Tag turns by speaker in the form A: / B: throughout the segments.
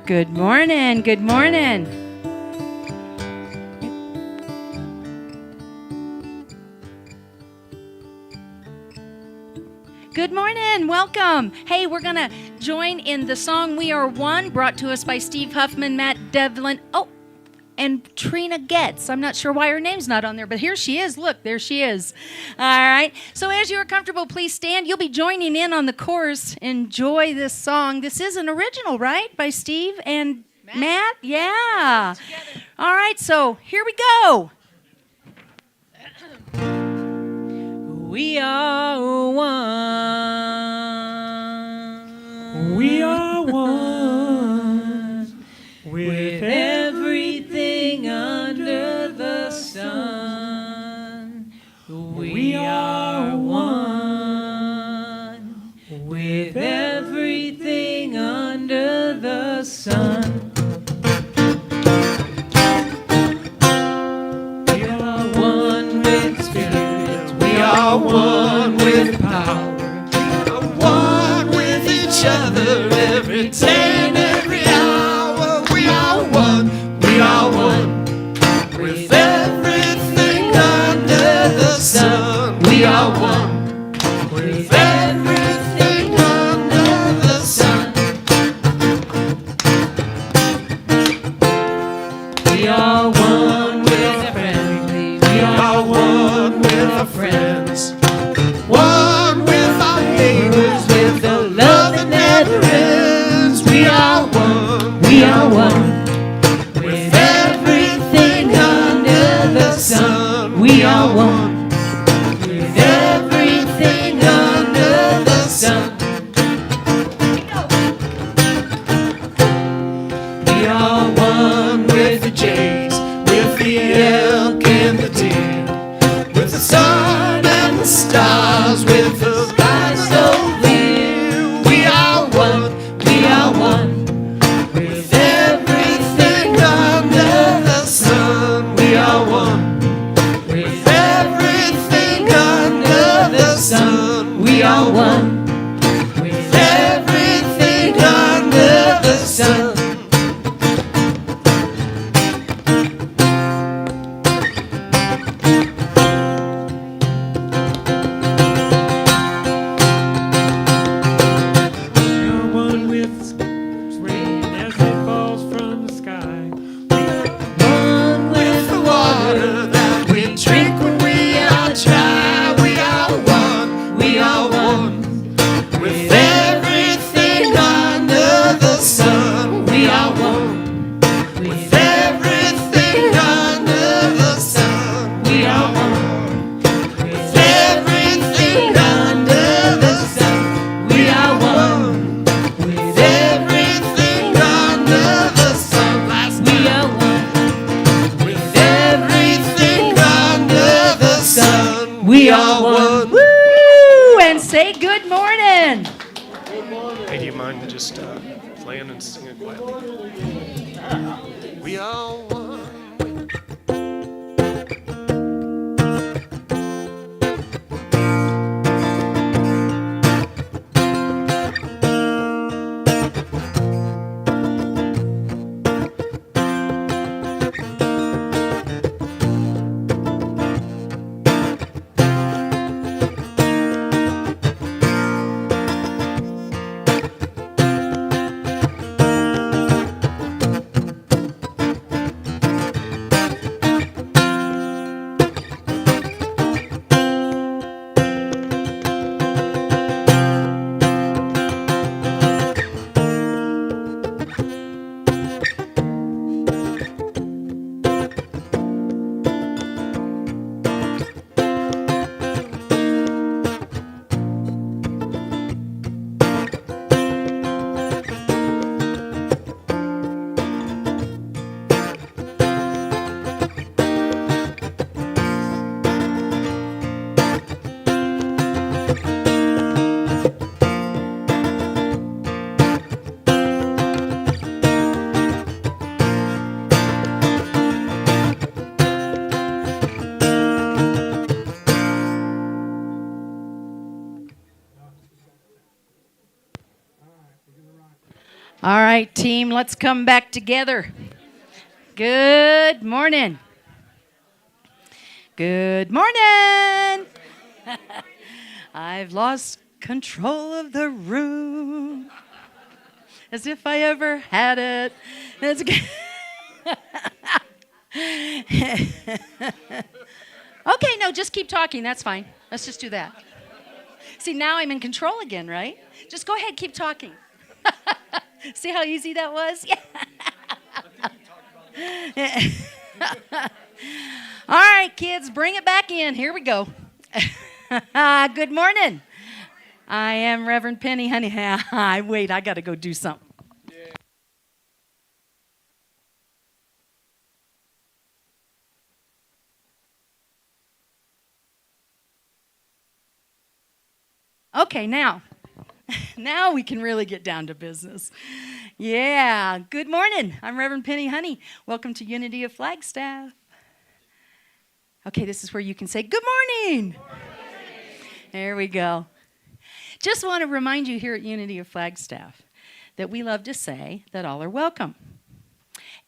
A: Good morning. Good morning. Good morning. Welcome. Hey, we're going to join in the song We Are One, brought to us by Steve Huffman, Matt Devlin, and Trina Goetz. I'm not sure why her name's not on there, but here she is. Look, there she is. All right. So as you are comfortable, please stand. You'll be joining in on the chorus. Enjoy this song. This is an original, right, by Steve and Matt? Yeah. All right, so here we go. We are one.
B: We are one with everything under the sun. We are one with everything under the sun. We are one with spirit. We are one with power. We are one with each other every day and every hour. We are one. We are one with everything under the sun. We are one with everything under the sun. We are one with our family. We are one with our friends. One with our neighbors, with the love that never ends. We are one. We are one with everything under the sun. We are one with everything under the sun. We are one with the jays, with the elk and the deer, with the sun and the stars, with the sky so clear. We are one. We are one with everything under the sun. We are one with everything under the sun. We are one with everything under the sun. We are one with rain as it falls from the sky. We are one with the water that we drink when we are dry. We are one. We are one with everything under the sun. We are one with everything under the sun. We are one with everything under the sun. We are one with everything under the sun. We are one with everything under the sun. We are one.
A: Woo! And say good morning.
C: Hey, do you mind just playing and singing quietly? We are one.
A: All right, team, let's come back together. Good morning. Good morning. I've lost control of the room as if I ever had it. That's good. Okay, no, just keep talking. That's fine. Let's just do that. See, now I'm in control again, right? Just go ahead, keep talking. See how easy that was? Yeah. All right, kids, bring it back in. Here we go. Good morning. I am Reverend Penny, honey. Wait, I got to go do something. Okay, now we can really get down to business. Yeah, good morning. I'm Reverend Penny Honey. Welcome to Unity of Flagstaff. Okay, this is where you can say, good morning. Good morning. There we go. Just want to remind you here at Unity of Flagstaff that we love to say that all are welcome.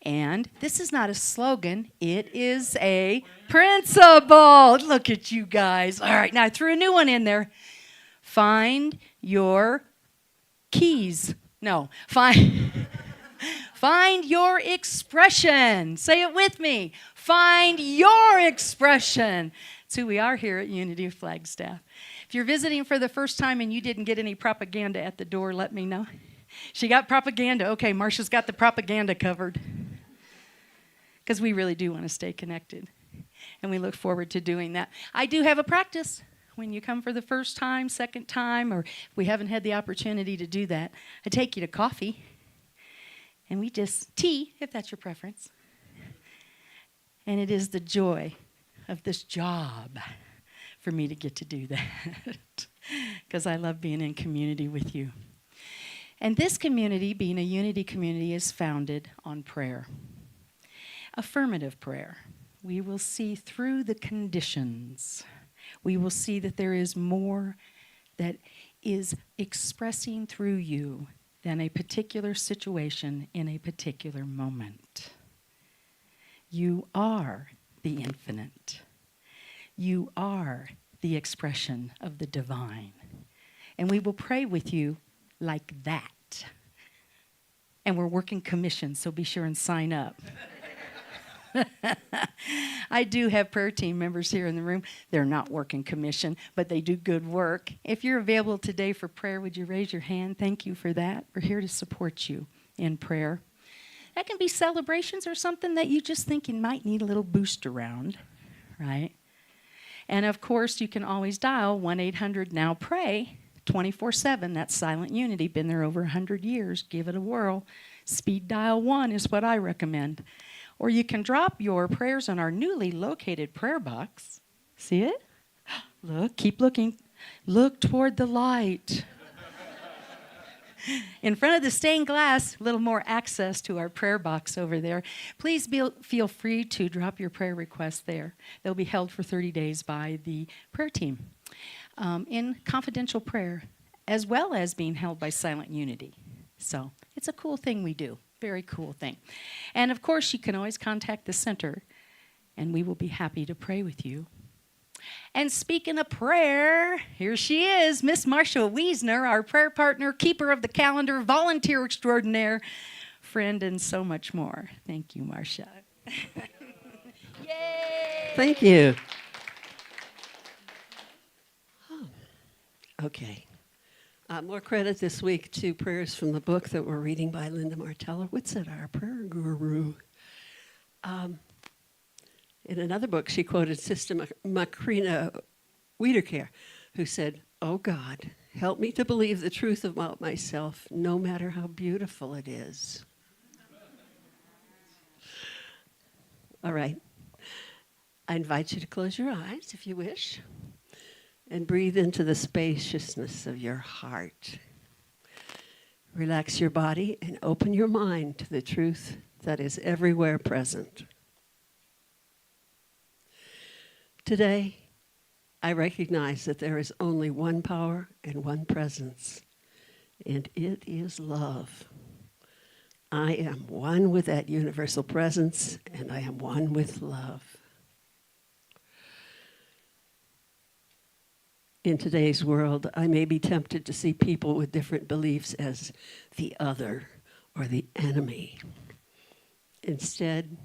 A: And this is not a slogan, it is a principle. Look at you guys. All right, now I threw a new one in there. Find your keys. No, find your expression. Say it with me. Find your expression. That's who we are here at Unity of Flagstaff. If you're visiting for the first time and you didn't get any propaganda at the door, let me know. She got propaganda. Okay, Marcia's got the propaganda covered. Because we really do want to stay connected. And we look forward to doing that. I do have a practice. When you come for the first time, second time, or if we haven't had the opportunity to do that, I take you to coffee, and we just tea, if that's your preference. And it is the joy of this job for me to get to do that, because I love being in community with you. And this community, being a unity community, is founded on prayer. Affirmative prayer. We will see through the conditions. We will see that there is more that is expressing through you than a particular situation in a particular moment. You are the infinite. You are the expression of the divine. And we will pray with you like that. And we're working commission, so be sure and sign up. I do have prayer team members here in the room. They're not working commission, but they do good work. If you're available today for prayer, would you raise your hand? Thank you for that. We're here to support you in prayer. That can be celebrations or something that you just think you might need a little boost around, right? And of course, you can always dial 1-800-NOW-PRAY 24/7. That's Silent Unity. Been there over 100 years. Give it a whirl. Speed dial 1 is what I recommend. Or you can drop your prayers on our newly located prayer box. See it? Look, keep looking. Look toward the light. In front of the stained glass, a little more access to our prayer box over there. Please feel free to drop your prayer requests there. They'll be held for 30 days by the prayer team in confidential prayer, as well as being held by Silent Unity. So it's a cool thing we do. Very cool thing. And of course, you can always contact the center, and we will be happy to pray with you. And speaking of prayer, here she is, Miss Marcia Wiesner, our prayer partner, keeper of the calendar, volunteer extraordinaire, friend, and so much more. Thank you, Marcia. Yay!
D: Thank you. Okay. More credit this week to prayers from the book that we're reading by Linda Martellowitz, our prayer guru. In another book, she quoted Sister Macrina Wiederkehr, who said, "Oh God, help me to believe the truth about myself, no matter how beautiful it is." All right. I invite you to close your eyes, if you wish, and breathe into the spaciousness of your heart. Relax your body and open your mind to the truth that is everywhere present. Today, I recognize that there is only one power and one presence, and it is love. I am one with that universal presence, and I am one with love. In today's world, I may be tempted to see people with different beliefs as the other or the enemy. Instead,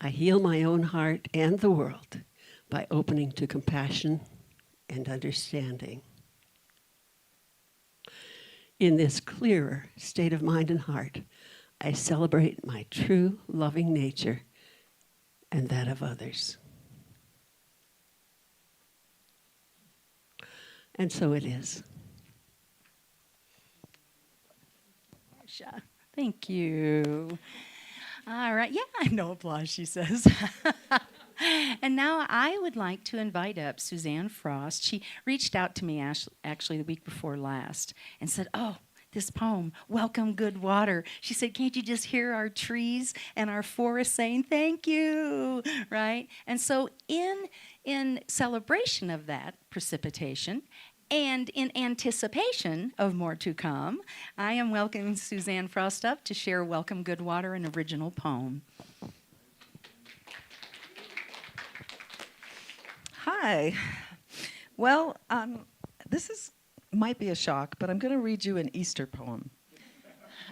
D: I heal my own heart and the world by opening to compassion and understanding. In this clearer state of mind and heart, I celebrate my true loving nature and that of others. And so it is.
A: Marsha, thank you. All right. Yeah, no applause, she says. And now I would like to invite up Suzanne Frost. She reached out to me actually the week before last and said, oh, this poem, Welcome Good Water. She said, can't you just hear our trees and our forest saying thank you, right? And so in celebration of that precipitation and in anticipation of more to come, I am welcoming Suzanne Frost up to share Welcome Good Water, an original poem.
E: Hi. Well, might be a shock, but I'm going to read you an Easter poem.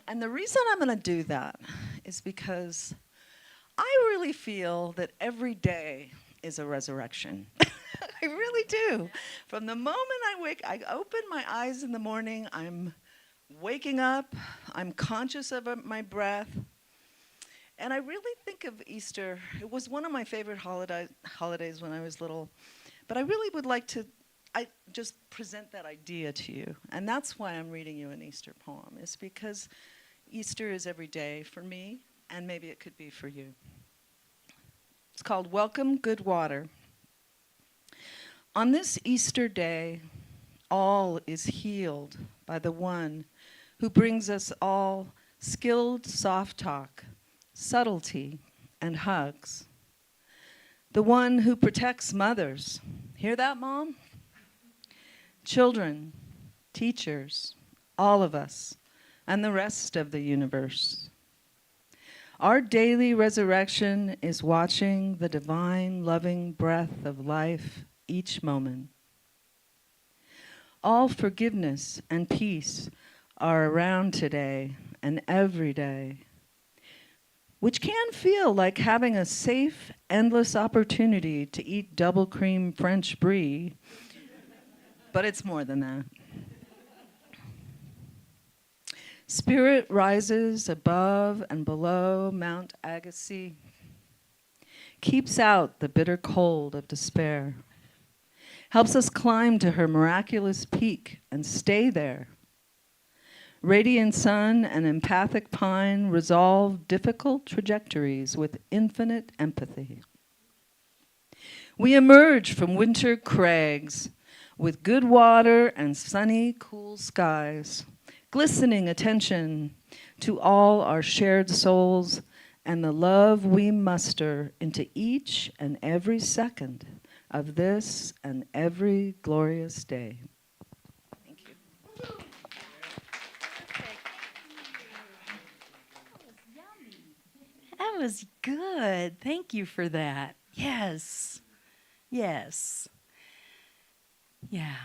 E: And the reason I'm going to do that is because I really feel that every day is a resurrection. I really do. From the moment I open my eyes in the morning, I'm waking up, I'm conscious of my breath. And I really think of Easter. It was one of my favorite holidays when I was little. But I really would like to just present that idea to you. And that's why I'm reading you an Easter poem, is because Easter is every day for me, and maybe it could be for you. It's called Welcome Good Water. On this Easter day, all is healed by the one who brings us all skilled soft talk, subtlety, and hugs. The one who protects mothers. Hear that, Mom? Children, teachers, all of us, and the rest of the universe. Our daily resurrection is watching the divine, loving breath of life each moment. All forgiveness and peace are around today and every day, which can feel like having a safe, endless opportunity to eat double cream French brie, but it's more than that. Spirit rises above and below Mount Agassiz, keeps out the bitter cold of despair, helps us climb to her miraculous peak and stay there. Radiant sun and empathic pine resolve difficult trajectories with infinite empathy. We emerge from winter crags with good water and sunny, cool skies, glistening attention to all our shared souls and the love we muster into each and every second of this and every glorious day. Thank you.
A: That was good. Thank you for that. Yes. Yes. Yeah.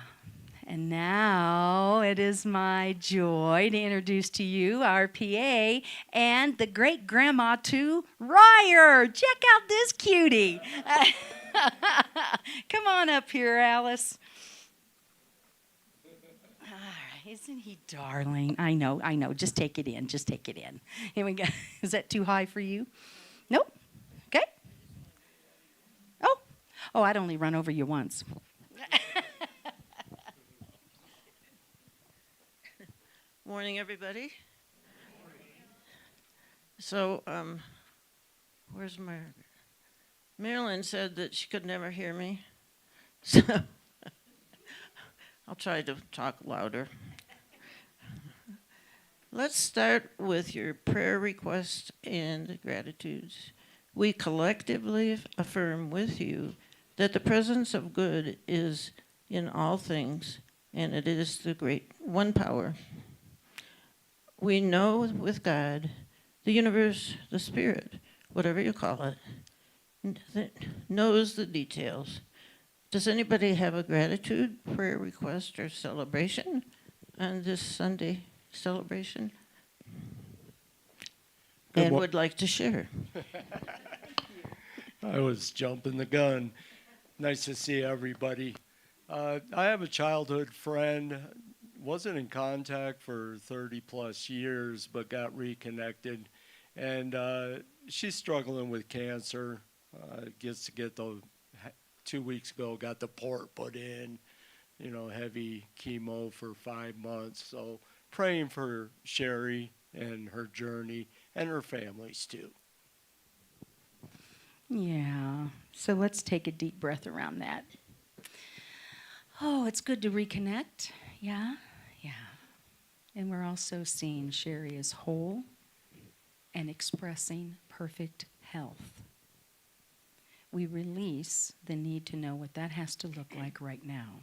A: And now it is my joy to introduce to you our PA and the great-grandma to Ryer. Check out this cutie. Come on up here, Alice. All right. Isn't he darling? I know. Just take it in. Just take it in. Here we go. Is that too high for you? Nope. Okay. Oh, I'd only run over you once.
F: Morning, everybody. So, where's Marilyn said that she could never hear me. So, I'll try to talk louder. Let's start with your prayer requests and gratitudes. We collectively affirm with you that the presence of good is in all things, and it is the great one power. We know with God the universe, the spirit, whatever you call it, that knows the details. Does anybody have a gratitude, prayer request, or celebration on this Sunday celebration?
C: Good
F: And
C: mo-
F: would like to share?
C: I was jumping the gun. Nice to see everybody. I have a childhood friend, wasn't in contact for 30 plus years, but got reconnected. And she's struggling with cancer. Gets to get the 2 weeks ago, got the port put in, heavy chemo for 5 months. So praying for Sherry and her journey and her families too.
A: Yeah. So let's take a deep breath around that. Oh, it's good to reconnect. Yeah. Yeah. And we're also seeing Sherry as whole and expressing perfect health. We release the need to know what that has to look like right now.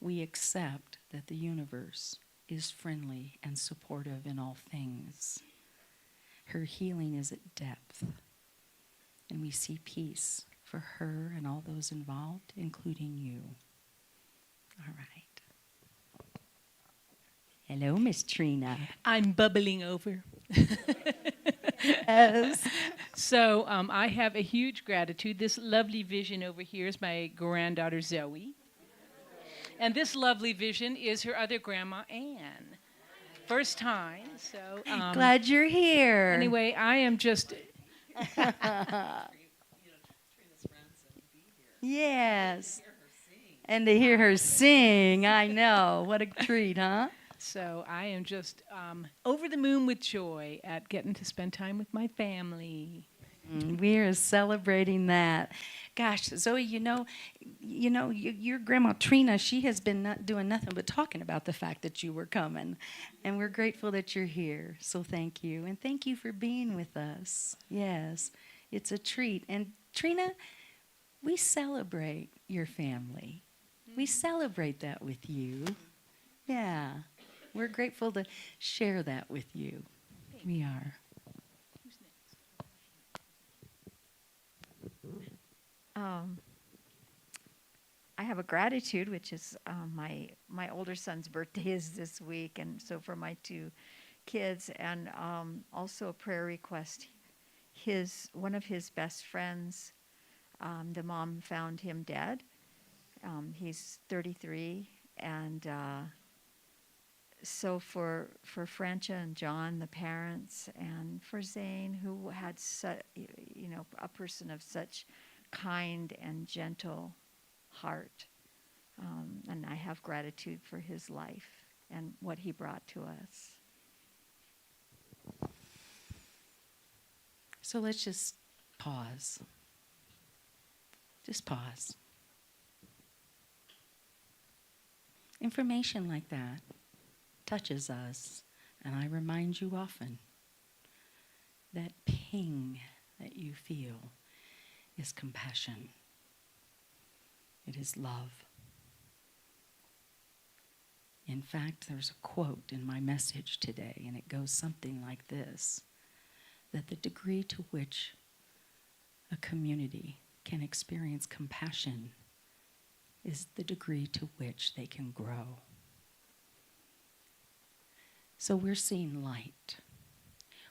A: We accept that the universe is friendly and supportive in all things. Her healing is at depth. And we see peace for her and all those involved, including you. All right. Hello, Miss Trina.
G: I'm bubbling over.
A: Yes.
G: So I have a huge gratitude. This lovely vision over here is my granddaughter Zoe. And this lovely vision is her other grandma, Anne. First time, so...
A: Glad you're here.
G: Anyway, I am just...
A: Yes. And to hear her sing, I know. What a treat, huh?
G: So I am just over the moon with joy at getting to spend time with my family.
A: We are celebrating that. Gosh, Zoe, your grandma Trina, she has been not doing nothing but talking about the fact that you were coming. And we're grateful that you're here. So thank you. And thank you for being with us. Yes, it's a treat. And Trina, we celebrate your family. We celebrate that with you. Yeah. We're grateful to share that with you. We are.
H: I have a gratitude, which is my older son's birthday is this week, and so for my two kids, and also a prayer request. One of his best friends, the mom found him dead. He's 33, and so for Francha and John, the parents, and for Zane, who had a person of such kind and gentle heart, and I have gratitude for his life and what he brought to us.
A: So let's just pause. Just pause. Information like that touches us, and I remind you often that ping that you feel is compassion. It is love. In fact, there's a quote in my message today, and it goes something like this, that the degree to which a community can experience compassion is the degree to which they can grow. So we're seeing light.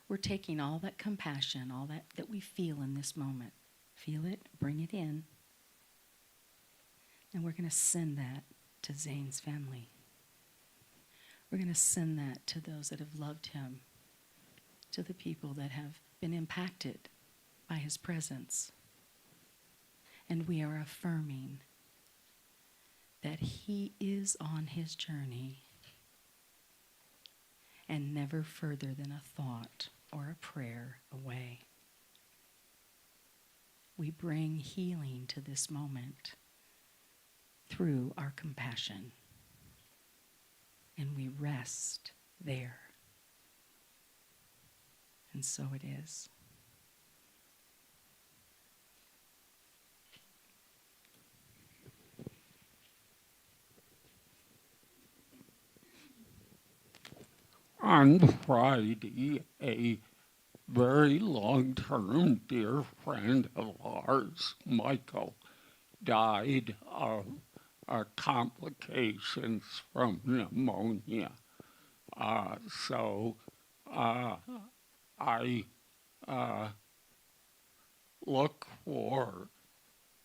A: We're taking all that compassion, all that we feel in this moment. Feel it, bring it in. And we're going to send that to Zane's family. We're going to send that to those that have loved him, to the people that have been impacted by his presence. And we are affirming that he is on his journey and never further than a thought or a prayer away. We bring healing to this moment through our compassion, and we rest there. And so it is.
I: On Friday, a very long-term dear friend of ours, Michael, died of complications from pneumonia. So I look for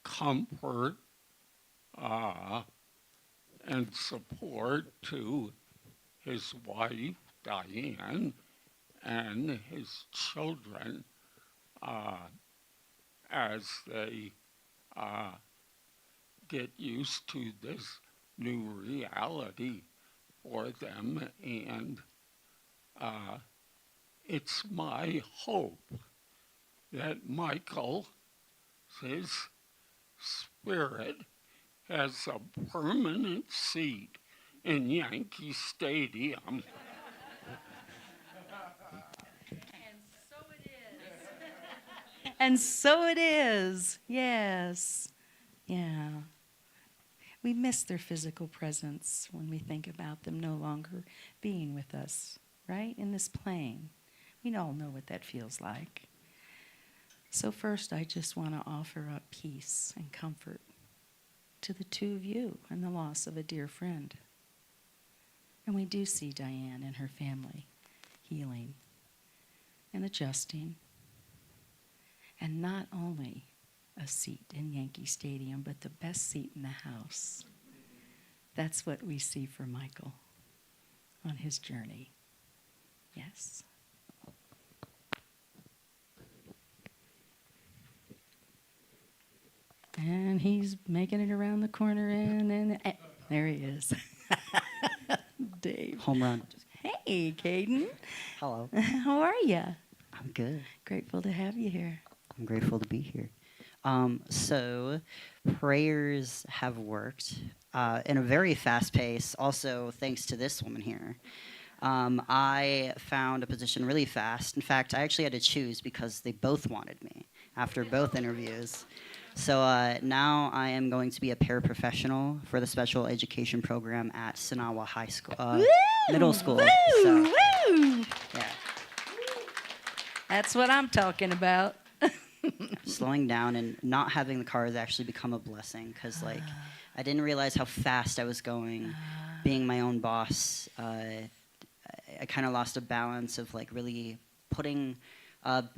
I: comfort and support to his wife, Diane, and his children as they get used to this new reality for them. And it's my hope that Michael, his spirit, has a permanent seat in Yankee Stadium.
A: And so it is. Yes. Yeah. We miss their physical presence when we think about them no longer being with us, right? In this plane. We all know what that feels like. So first, I just want to offer up peace and comfort to the two of you and the loss of a dear friend. And we do see Diane and her family healing and adjusting. And not only a seat in Yankee Stadium, but the best seat in the house. That's what we see for Michael on his journey. Yes. And he's making it around the corner, and there he is. Dave.
J: Home run.
A: Hey, Caden.
J: Hello.
A: How are you?
J: I'm good.
A: Grateful to have you here.
J: I'm grateful to be here. So prayers have worked in a very fast pace, also thanks to this woman here. I found a position really fast. In fact, I actually had to choose because they both wanted me after both interviews. So now I am going to be a paraprofessional for the special education program at Sinawa High School, middle school.
A: Woo,
J: So,
A: woo.
J: yeah.
A: That's what I'm talking about.
J: Slowing down and not having the car has actually become a blessing because, like, I didn't realize how fast I was going. Being my own boss, I kind of lost a balance of, like, really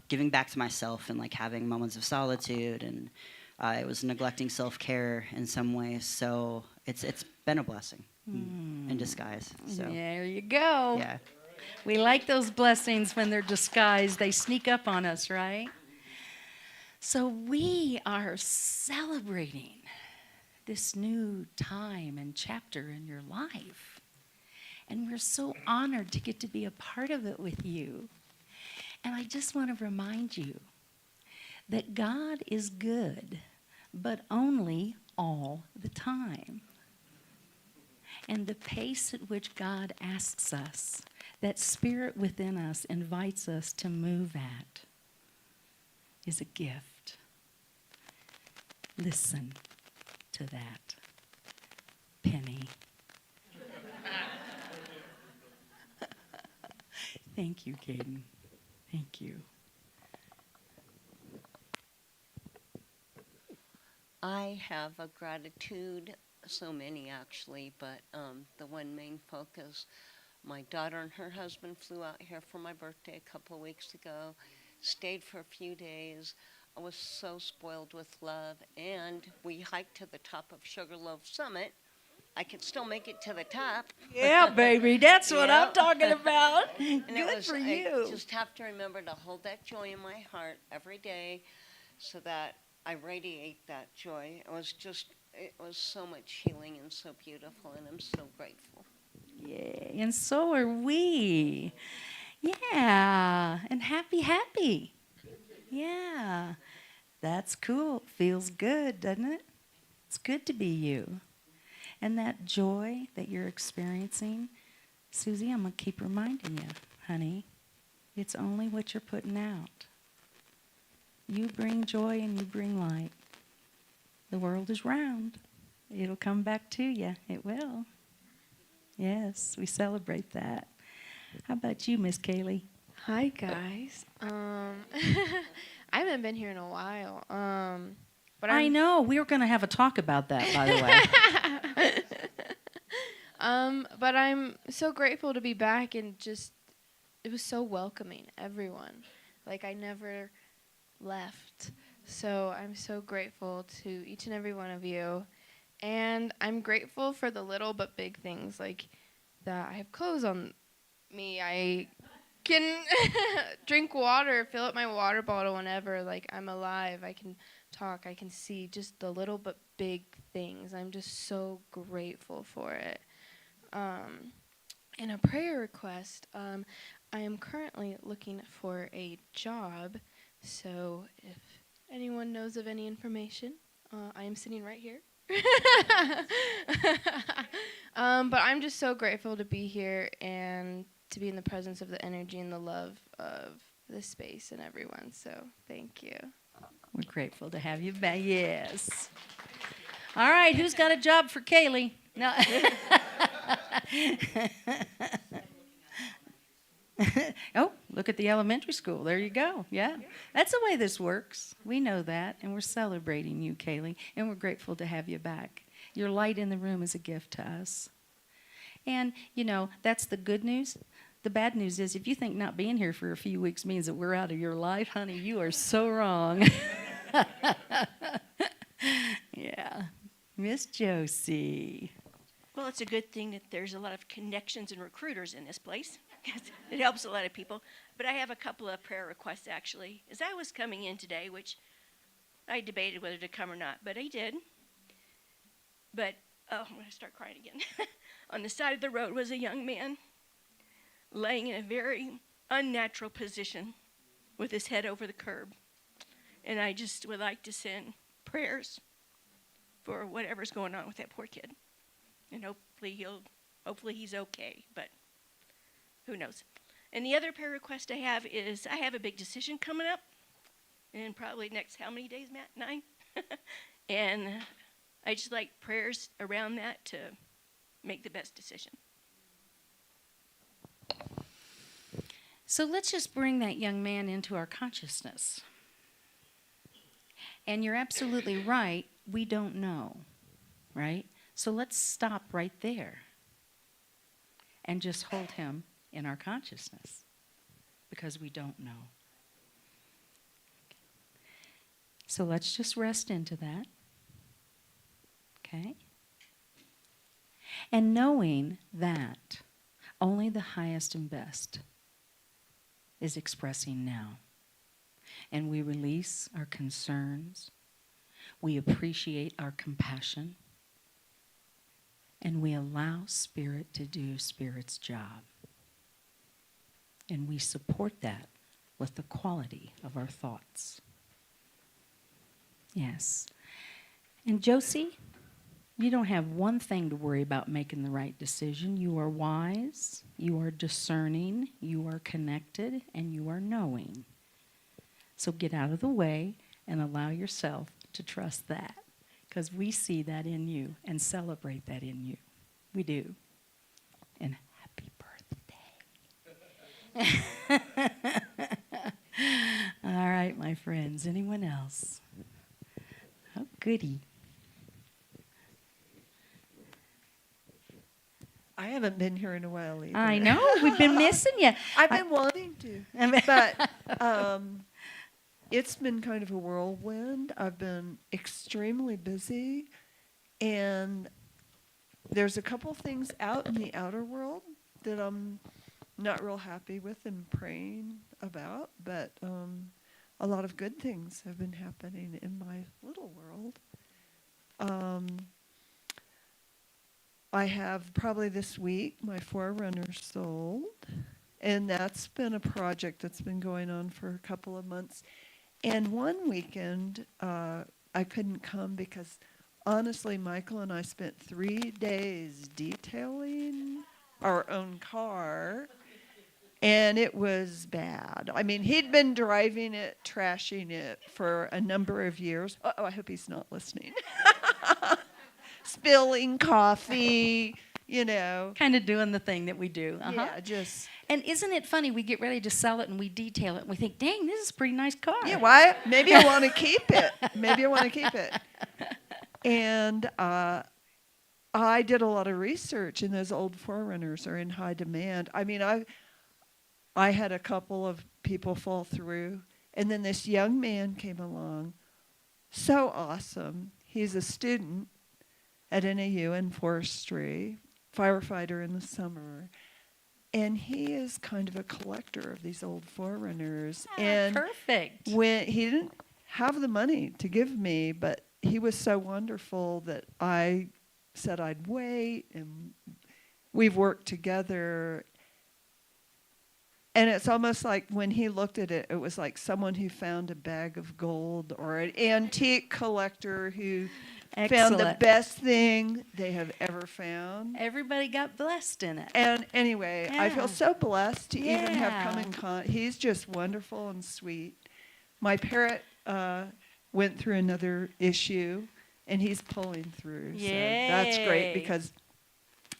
J: giving back to myself and, like, having moments of solitude, and I was neglecting self-care in some ways. So it's been a blessing in disguise. So
A: There you go.
J: yeah.
A: We like those blessings when they're disguised. They sneak up on us, right? So we are celebrating this new time and chapter in your life. And we're so honored to get to be a part of it with you. And I just want to remind you that God is good, but only all the time. And the pace at which God asks us, that spirit within us invites us to move at, is a gift. Listen to that, Penny. Thank you, Caden. Thank you.
K: I have a gratitude, so many actually, but the one main focus, my daughter and her husband flew out here for my birthday a couple of weeks ago, stayed for a few days. I was so spoiled with love, and we hiked to the top of Sugarloaf Summit. I could still make it to the top.
A: Yeah, baby, that's what
K: Yeah.
A: I'm talking about.
K: And
A: Good for you.
K: I just have to remember to hold that joy in my heart every day so that I radiate that joy. It was so much healing and so beautiful, and I'm so grateful.
A: Yay, and so are we. Yeah, and happy. Yeah, that's cool. Feels good, doesn't it? It's good to be you. And that joy that you're experiencing, Susie, I'm going to keep reminding you, honey, it's only what you're putting out. You bring joy and you bring light. The world is round. It'll come back to you. It will. Yes, we celebrate that. How about you, Miss Kaylee?
L: Hi guys. I haven't been here in a while. But
A: I know. We were going to have a talk about that, by the way.
L: But I'm so grateful to be back and just it was so welcoming, everyone. Like I never left. So I'm so grateful to each and every one of you. And I'm grateful for the little but big things, like that I have clothes on me. I can drink water, fill up my water bottle whenever. Like I'm alive. I can talk. I can see. Just the little but big things. I'm just so grateful for it. And a prayer request. I am currently looking for a job. So if anyone knows of any information, I am sitting right here. But I'm just so grateful to be here and to be in the presence of the energy and the love of this space and everyone. So thank you.
A: We're grateful to have you back. Yes. All right, who's got a job for Kaylee? No. Oh, look at the elementary school. There you go. Yeah. That's the way this works. We know that, and we're celebrating you, Kaylee, and we're grateful to have you back. Your light in the room is a gift to us. And, you know, that's the good news. The bad news is if you think not being here for a few weeks means that we're out of your life, honey, you are so wrong. Yeah. Miss Josie.
M: Well, it's a good thing that there's a lot of connections and recruiters in this place. It helps a lot of people. But I have a couple of prayer requests, actually. As I was coming in today, which I debated whether to come or not, but I did. But, oh, I'm going to start crying again. On the side of the road was a young man laying in a very unnatural position with his head over the curb. And I just would like to send prayers for whatever's going on with that poor kid. And hopefully he's okay, but who knows. And the other prayer request I have is I have a big decision coming up in probably next, how many days, Matt? 9? And I just like prayers around that to make the best decision.
A: So let's just bring that young man into our consciousness. And you're absolutely right, we don't know, right? So let's stop right there and just hold him in our consciousness because we don't know. So let's just rest into that, okay? And knowing that only the highest and best is expressing now. And we release our concerns, we appreciate our compassion, and we allow Spirit to do Spirit's job. And we support that with the quality of our thoughts. Yes. And Josie, you don't have one thing to worry about making the right decision. You are wise, you are discerning, you are connected, and you are knowing. So get out of the way and allow yourself to trust that, because we see that in you and celebrate that in you. We do. And happy birthday. All right, my friends. Anyone else? Oh, goody.
N: I haven't been here in a while either.
A: I know. We've been missing you.
N: I've been wanting to. But it's been kind of a whirlwind. I've been extremely busy. And there's a couple things out in the outer world that I'm not real happy with and praying about. But a lot of good things have been happening in my little world. I have probably this week my Forerunner sold, and that's been a project that's been going on for a couple of months. And one weekend I couldn't come because honestly Michael and I spent 3 days detailing our own car, and it was bad. I mean, he'd been driving it, trashing it for a number of years. Oh, I hope he's not listening. Spilling coffee, you know.
A: Kind of doing the thing that we do.
N: Yeah, just.
A: And isn't it funny? We get ready to sell it and we detail it and we think, dang, this is a pretty nice car.
N: Yeah, why? Maybe I want to keep it. Maybe I want to keep it. And I did a lot of research, and those old Forerunners are in high demand. I mean, I had a couple of people fall through, and then this young man came along. So awesome. He's a student at NAU in forestry, firefighter in the summer. And he is kind of a collector of these old Forerunners. And
A: perfect.
N: When he didn't have the money to give me, but he was so wonderful that I said I'd wait, and we've worked together. And it's almost like when he looked at it, it was like someone who found a bag of gold, or an antique collector who found the
A: Excellent.
N: best thing they have ever found.
A: Everybody got blessed in it.
N: And anyway, I
A: Yeah.
N: feel so blessed to even have
A: Yeah.
N: come in contact. He's just wonderful and sweet. My parrot went through another issue, and he's pulling through. So that's great,
A: Yay.
N: because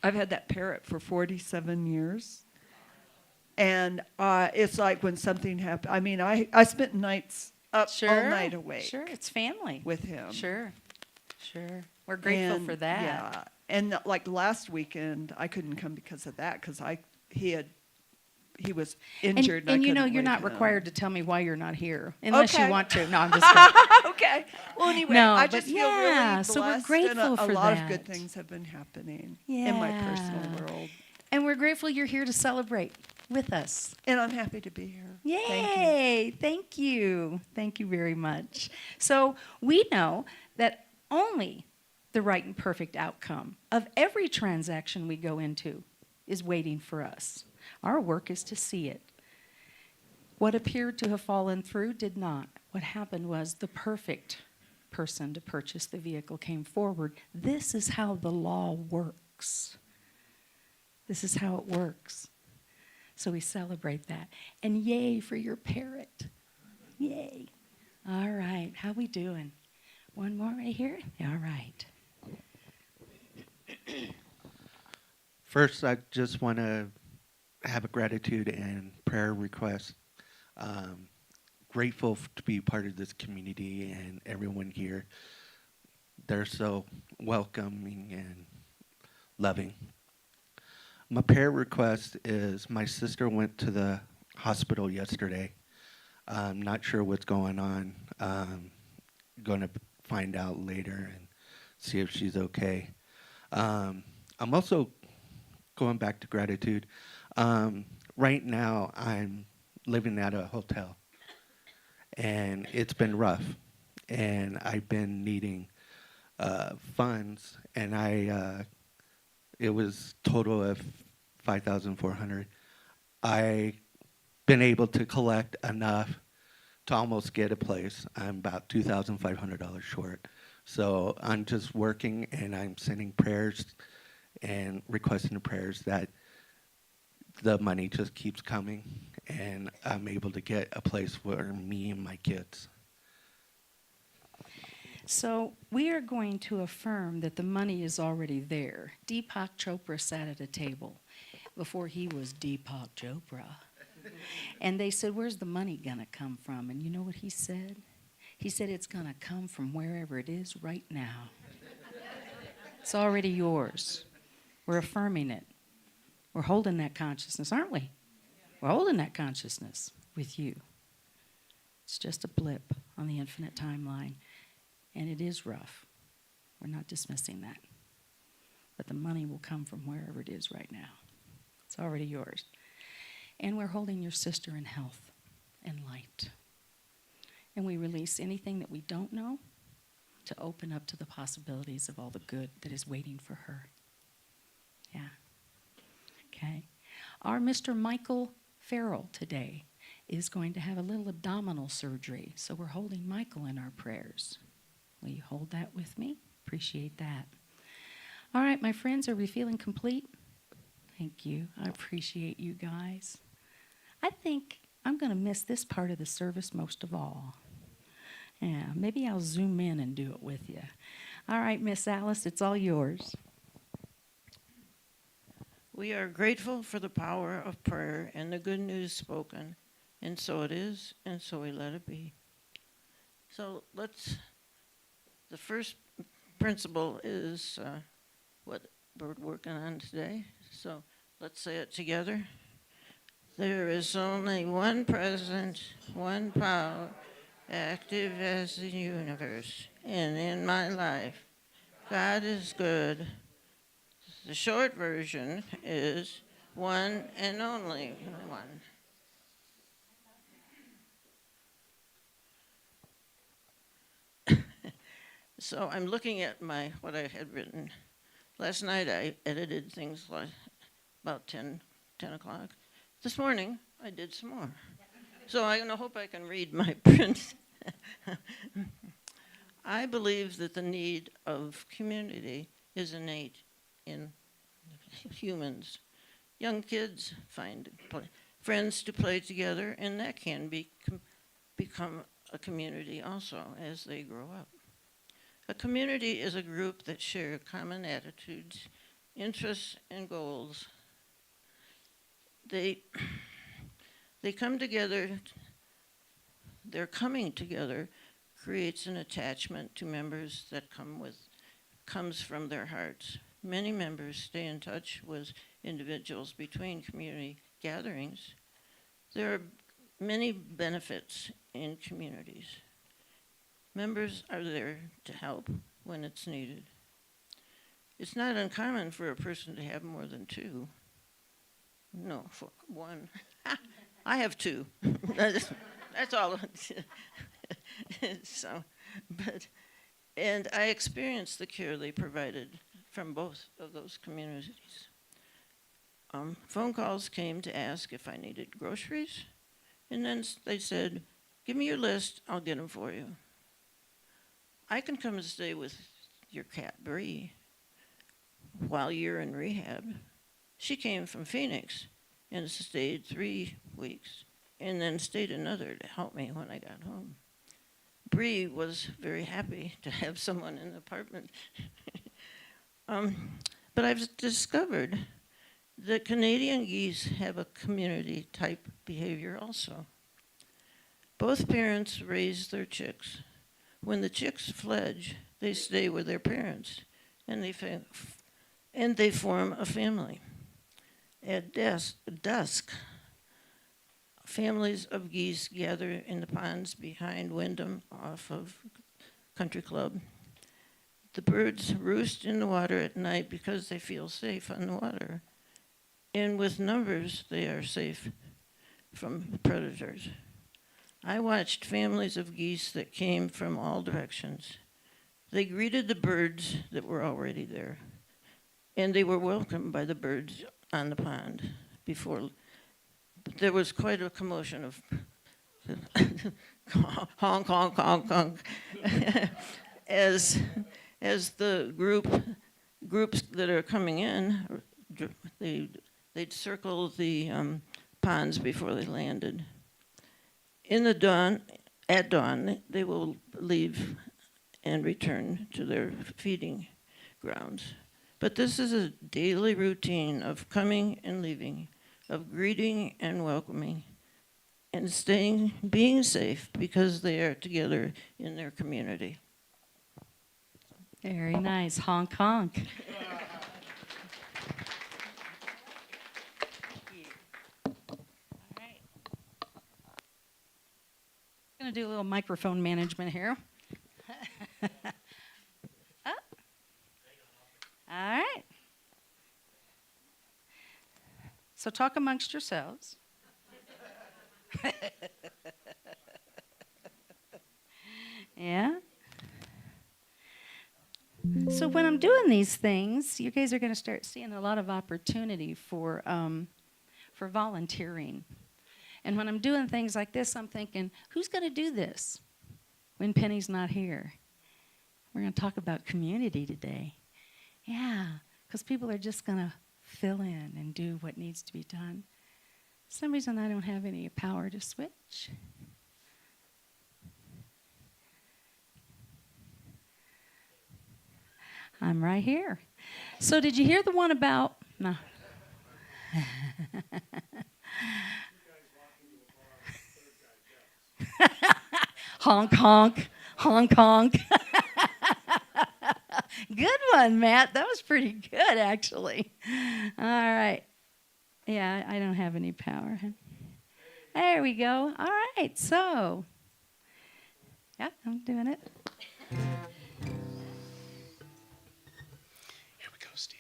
N: I've had that parrot for 47 years. And it's like when something happened. I mean, I spent nights up all night awake.
A: Sure, it's family.
N: With him.
A: Sure. We're grateful
N: And,
A: for that.
N: Yeah. And like last weekend, I couldn't come because of that, because he was injured.
A: And
N: I
A: you know,
N: couldn't
A: you're
N: wake
A: not
N: him.
A: required to tell me why you're not here, unless
N: Okay.
A: you want to. No, I'm just kidding.
N: Okay. Well, anyway,
A: No,
N: I
A: but
N: just feel
A: yeah,
N: really blessed.
A: so we're
N: and
A: grateful
N: a
A: for
N: lot of
A: that.
N: good things have been happening in my personal world.
A: And we're grateful you're here to celebrate with us.
N: And I'm happy to be here.
A: Yay! Thank you. Thank you very much. So we know that only the right and perfect outcome of every transaction we go into is waiting for us. Our work is to see it. What appeared to have fallen through did not. What happened was the perfect person to purchase the vehicle came forward. This is how the law works. This is how it works. So we celebrate that. And yay for your parrot. Yay. All right. How we doing? One more right here? All right.
O: First, I just want to have a gratitude and prayer request. Grateful to be part of this community and everyone here. They're so welcoming and loving. My prayer request is my sister went to the hospital yesterday. I'm not sure what's going on. Going to find out later and see if she's okay. I'm also going back to gratitude. Right now, I'm living at a hotel, and it's been rough, and I've been needing funds, and it was total of $5,400. I've been able to collect enough to almost get a place. I'm about $2,500 short. So I'm just working, and I'm sending prayers and requesting prayers that the money just keeps coming, and I'm able to get a place for me and my kids.
A: So we are going to affirm that the money is already there. Deepak Chopra sat at a table before he was Deepak Chopra. And they said, where's the money going to come from? And you know what he said? He said, it's going to come from wherever it is right now. It's already yours. We're affirming it. We're holding that consciousness, aren't we? We're holding that consciousness with you. It's just a blip on the infinite timeline. And it is rough. We're not dismissing that. But the money will come from wherever it is right now. It's already yours. And we're holding your sister in health and light. And we release anything that we don't know to open up to the possibilities of all the good that is waiting for her. Yeah. Okay. Our Mr. Michael Farrell today is going to have a little abdominal surgery. So we're holding Michael in our prayers. Will you hold that with me? Appreciate that. All right, my friends, are we feeling complete? Thank you. I appreciate you guys. I think I'm going to miss this part of the service most of all. Yeah, maybe I'll zoom in and do it with you. All right, Miss Alice, it's all yours.
F: We are grateful for the power of prayer and the good news spoken, and so it is, and so we let it be. So the first principle is what we're working on today. So let's say it together. There is only one present, one power, active as the universe, and in my life, God is good. The short version is one and only one. So I'm looking at what I had written. Last night I edited things like about 10 o'clock. This morning I did some more. So I hope I can read my print. I believe that the need of community is innate in humans. Young kids find friends to play together, and that can become a community also as they grow up. A community is a group that share common attitudes, interests, and goals. They come together. Their coming together creates an attachment to members that comes from their hearts. Many members stay in touch with individuals between community gatherings. There are many benefits in communities. Members are there to help when it's needed. It's not uncommon for a person to have more than two. No, for one. I have two. That's all. And I experienced the care they provided from both of those communities. Phone calls came to ask if I needed groceries, and then they said, "Give me your list, I'll get them for you." I can come and stay with your cat, Bree, while you're in rehab. She came from Phoenix and stayed 3 weeks, and then stayed another to help me when I got home. Bree was very happy to have someone in the apartment. But I've discovered that Canadian geese have a community-type behavior also. Both parents raise their chicks. When the chicks fledge, they stay with their parents, and they form a family. At dusk, families of geese gather in the ponds behind Wyndham off of Country Club. The birds roost in the water at night because they feel safe on the water. And with numbers, they are safe from predators. I watched families of geese that came from all directions. They greeted the birds that were already there, and they were welcomed by the birds on the pond before. But there was quite a commotion of honk, honk, honk, honk, as the groups that are coming in, they'd circle the ponds before they landed. At dawn, they will leave and return to their feeding grounds. But this is a daily routine of coming and leaving, of greeting and welcoming, and being safe because they are together in their community.
A: Very nice. Honk, honk. I'm going to do a little microphone management here. Oh. All right. So talk amongst yourselves. Yeah. So when I'm doing these things, you guys are going to start seeing a lot of opportunity for volunteering. And when I'm doing things like this, I'm thinking, who's going to do this when Penny's not here? We're going to talk about community today. Yeah, because people are just going to fill in and do what needs to be done. For some reason, I don't have any power to switch. I'm right here. So did you hear the one about... No. Honk, honk, honk, honk. Good one, Matt. That was pretty good, actually. All right. Yeah, I don't have any power. There we go. All right, so. Yeah, I'm doing it.
B: Here we go, Steve.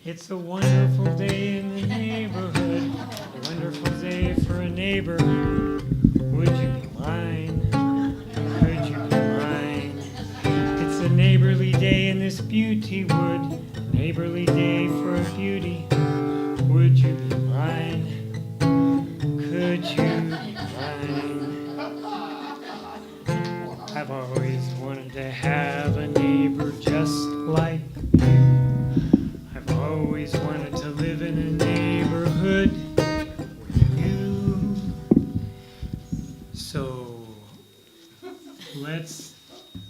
B: It's a wonderful day in the neighborhood, a wonderful day for a neighbor. Would you be mine? Could you be mine? It's a neighborly day in this beauty wood, neighborly day for a beauty. Would you be mine? Could you be mine? I've always wanted to have a neighbor just like you. I've always wanted to live in a neighborhood with you. So let's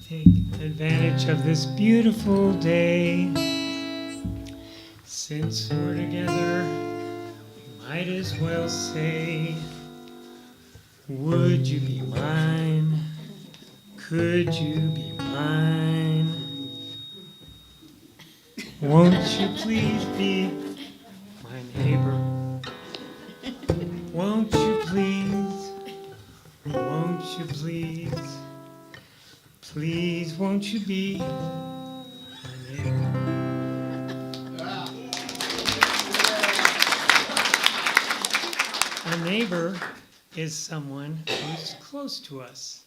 B: take advantage of this beautiful day. Since we're together, we might as well say, would you be mine? Could you be mine? Won't you please be my neighbor? Won't you please? Won't you please? Please, won't you be my neighbor? A neighbor is someone who's close to us.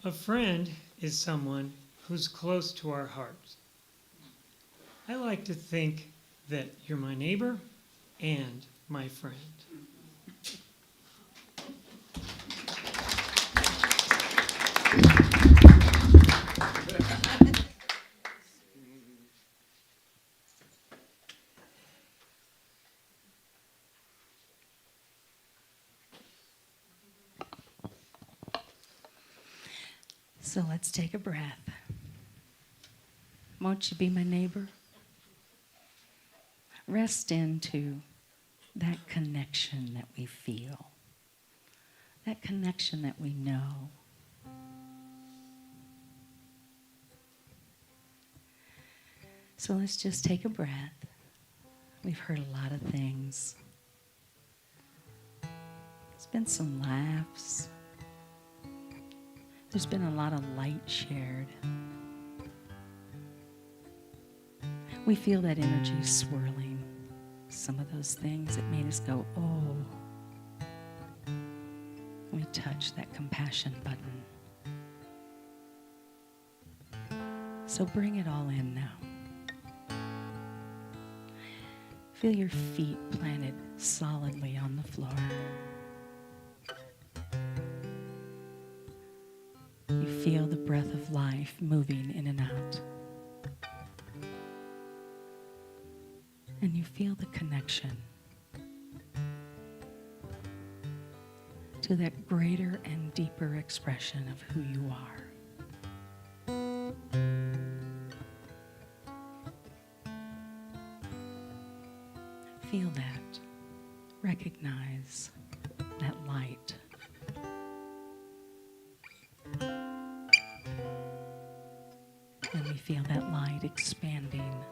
B: A friend is someone who's close to our hearts. I like to think that you're my neighbor and my friend.
A: So let's take a breath. Won't you be my neighbor? Rest into that connection that we feel, that connection that we know. So let's just take a breath. We've heard a lot of things. There's been some laughs. There's been a lot of light shared. We feel that energy swirling. Some of those things that made us go, oh. We touch that compassion button. So bring it all in now. Feel your feet planted solidly on the floor. You feel the breath of life moving in and out. And you feel the connection to that greater and deeper expression of who you are. Feel that. Recognize that light. And we feel that light expanding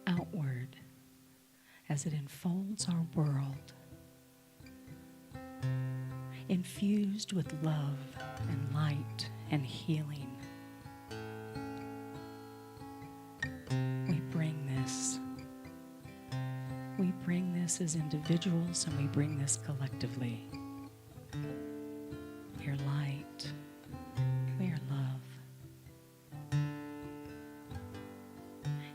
A: outward as it enfolds our world, infused with love and light and healing. We bring this as individuals, and we bring this collectively. We are light. We are love.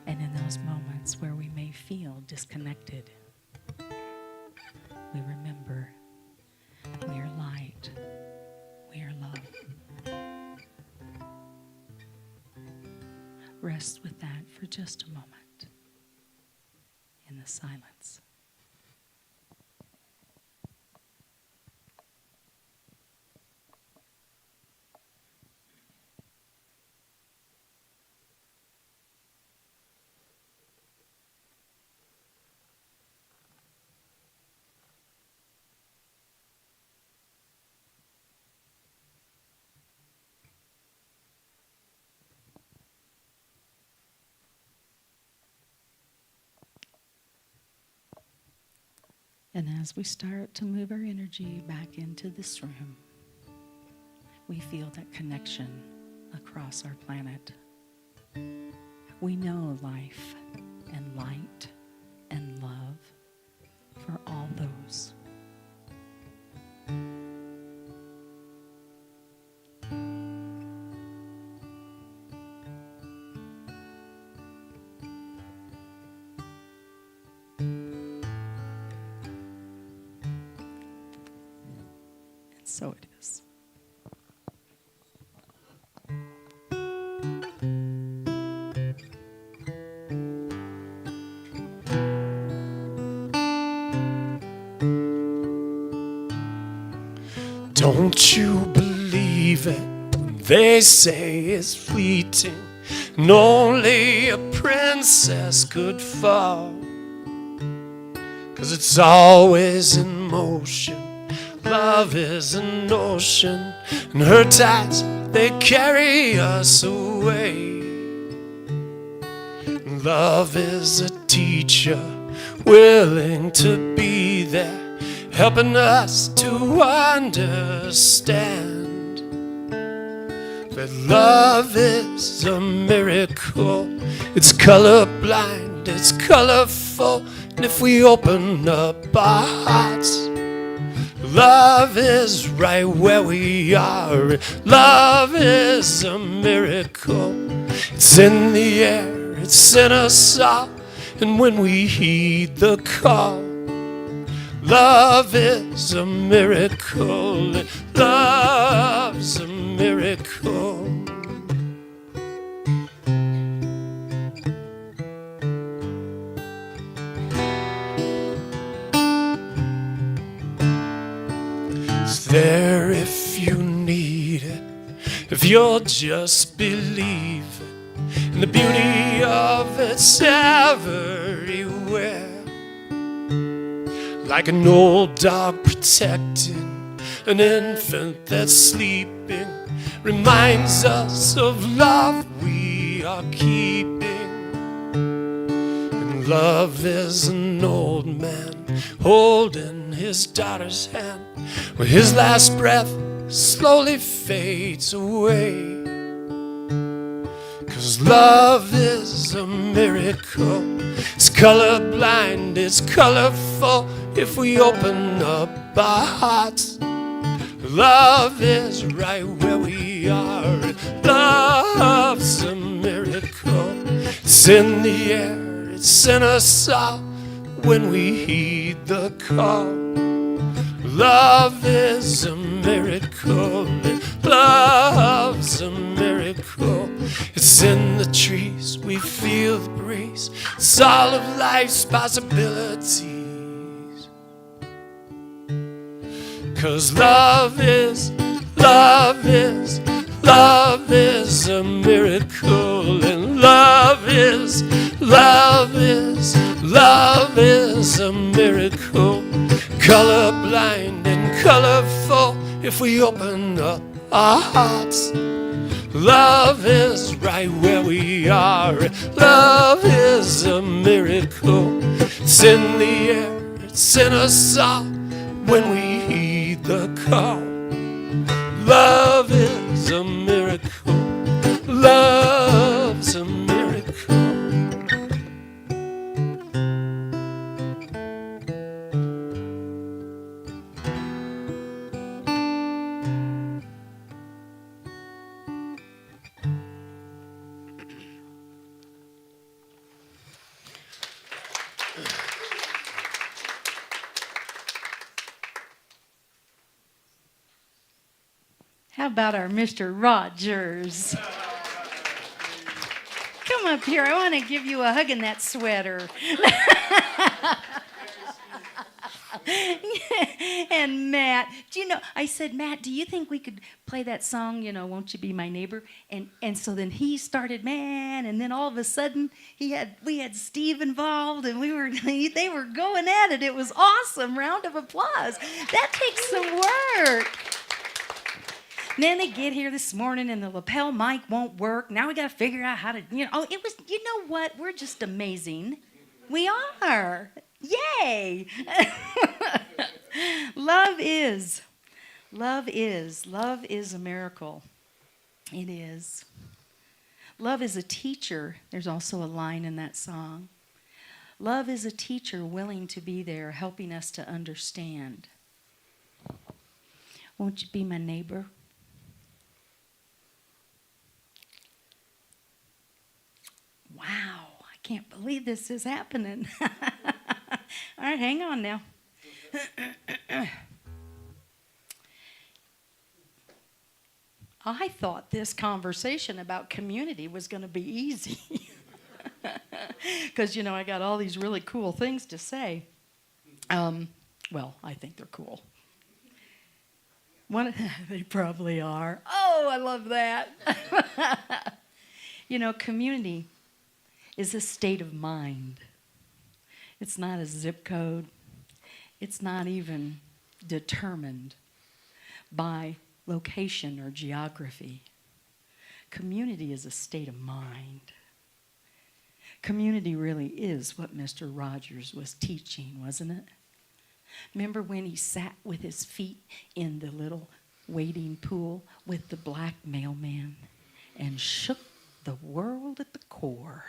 A: And in those moments where we may feel disconnected, we remember we are light. We are love. Rest with that for just a moment in the silence. And as we start to move our energy back into this room, we feel that connection across our planet. We know life and light and love for all those. And so it is.
B: Don't you believe it when they say it's fleeting and only a princess could fall? 'Cause it's always in motion. Love is an ocean, and her tides, they carry us away. Love is a teacher, willing to be there, helping us to understand that love is a miracle. It's colorblind, it's colorful, and if we open up our hearts, love is right where we are. Love is a miracle. It's in the air, it's in us all, and when we heed the call, love is a miracle. Love's a miracle. It's there if you need it, if you'll just believe it, and the beauty of it's everywhere. Like an old dog protecting an infant that's sleeping, reminds us of love we are keeping. And love is an old man holding his daughter's hand, where his last breath slowly fades away. 'Cause love is a miracle. It's colorblind, it's colorful. If we open up our hearts, love is right where we are. Love's a miracle. It's in the air, it's in us all, when we heed the call. Love is a miracle. Love's a miracle. It's in the trees, we feel the breeze. It's all of life's possibilities. 'Cause love is a miracle. And love is a miracle. Colorblind and colorful, if we open up our hearts, love is right where we are. Love is a miracle. It's in the air, it's in us all, when we heed the call. Love is a miracle. Love's a miracle.
A: How about our Mr. Rogers? Come up here. I want to give you a hug in that sweater. And Matt, do you know, I said, Matt, do you think we could play that song, you know, Won't You Be My Neighbor? And so then he started, man, and then all of a sudden we had Steve involved, and they were going at it. It was awesome. Round of applause. That takes some work. And then they get here this morning and the lapel mic won't work. Now we got to figure out how to, you know, it was, you know what? We're just amazing. We are. Yay! Love is. Love is. Love is a miracle. It is. Love is a teacher. There's also a line in that song. Love is a teacher willing to be there, helping us to understand. Won't you be my neighbor? Wow, I can't believe this is happening. All right, hang on now. I thought this conversation about community was going to be easy. Because, you know, I got all these really cool things to say. Well, I think they're cool. They probably are. Oh, I love that. You know, community is a state of mind. It's not a zip code. It's not even determined by location or geography. Community is a state of mind. Community really is what Mr. Rogers was teaching, wasn't it? Remember when he sat with his feet in the little wading pool with the black mailman and shook the world at the core?